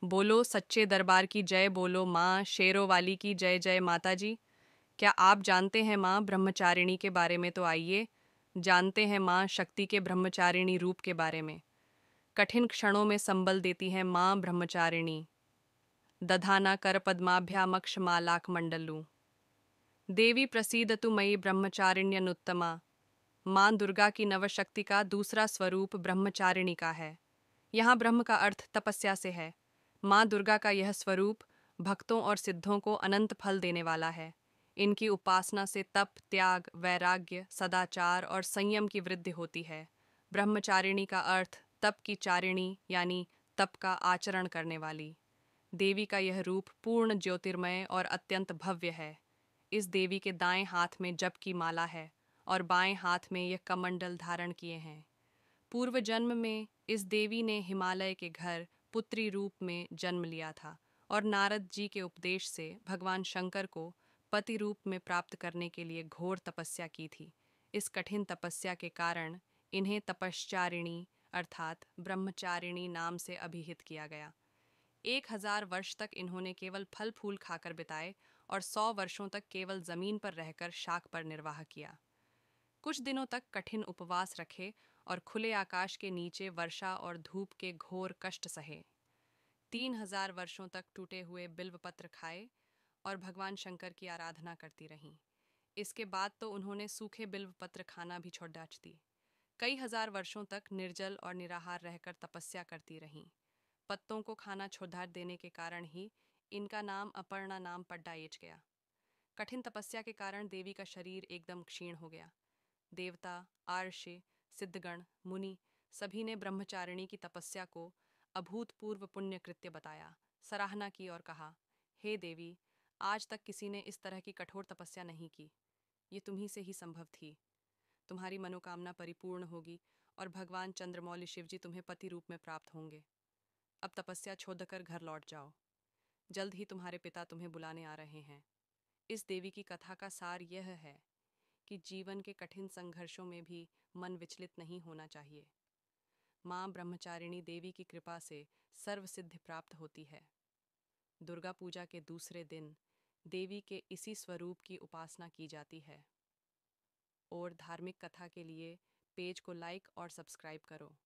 बोलो सच्चे दरबार की जय, बोलो माँ शेरों वाली की जय जय माता जी। क्या आप जानते हैं माँ ब्रह्मचारिणी के बारे में? तो आइए जानते हैं माँ शक्ति के ब्रह्मचारिणी रूप के बारे में। कठिन क्षणों में संबल देती है माँ ब्रह्मचारिणी। दधाना कर पद्माभ्यामक्षमालाकमंडलू। देवी प्रसीदतु मयि ब्रह्मचारिण्यनुत्तमा। माँ दुर्गा की नवशक्ति का दूसरा स्वरूप ब्रह्मचारिणी का है। यहाँ ब्रह्म का अर्थ तपस्या से है। माँ दुर्गा का यह स्वरूप भक्तों और सिद्धों को अनंत फल देने वाला है। इनकी उपासना से तप, त्याग, वैराग्य, सदाचार और संयम की वृद्धि होती है। ब्रह्मचारिणी का अर्थ तप की चारिणी यानी तप का आचरण करने वाली। देवी का यह रूप पूर्ण ज्योतिर्मय और अत्यंत भव्य है। इस देवी के दाएं हाथ में जप की माला है और बाएं हाथ में यह कमंडल धारण किए हैं। पूर्व जन्म में इस देवी ने हिमालय के घर पुत्री रूप में जन्म लिया था और नारद जी के उपदेश से भगवान शंकर को पति रूप में प्राप्त करने के लिए घोर तपस्या की थी। इस कठिन तपस्या के कारण इन्हें तपश्चारिणी अर्थात ब्रह्मचारिणी नाम से अभिहित किया गया। 1000 वर्ष तक इन्होंने केवल फल फूल खाकर बिताए और 100 वर्षों तक केवल जमीन पर रहकर शाक पर निर्वाह किया। कुछ दिनों तक कठिन उपवास रखे और खुले आकाश के नीचे वर्षा और धूप के घोर कष्ट सहे। 3000 वर्षों तक टूटे हुए बिल्वपत्र खाए और भगवान शंकर की आराधना करती रहीं। इसके बाद तो उन्होंने सूखे बिल्वपत्र खाना भी छोड़ दी। कई हजार वर्षों तक निर्जल और निराहार रहकर तपस्या करती रहीं। पत्तों को खाना छोड़ देने के कारण ही इनका नाम अपर्णा नाम पड्डायच गया। कठिन तपस्या के कारण देवी का शरीर एकदम क्षीण हो गया। देवता, आर्षि, सिद्धगण, मुनि सभी ने ब्रह्मचारिणी की तपस्या को अभूतपूर्व पुण्य कृत्य बताया, सराहना की और कहा, हे देवी, आज तक किसी ने इस तरह की कठोर तपस्या नहीं की। ये तुम्ही से ही संभव थी। तुम्हारी मनोकामना परिपूर्ण होगी और भगवान चंद्रमौली शिवजी तुम्हें पति रूप में प्राप्त होंगे। अब तपस्या छोड़कर घर लौट जाओ। जल्द ही तुम्हारे पिता तुम्हें बुलाने आ रहे हैं। इस देवी की कथा का सार यह है कि जीवन के कठिन संघर्षों में भी मन विचलित नहीं होना चाहिए। माँ ब्रह्मचारिणी देवी की कृपा से सर्व सिद्धि प्राप्त होती है। दुर्गा पूजा के दूसरे दिन देवी के इसी स्वरूप की उपासना की जाती है। और धार्मिक कथा के लिए पेज को लाइक और सब्सक्राइब करो।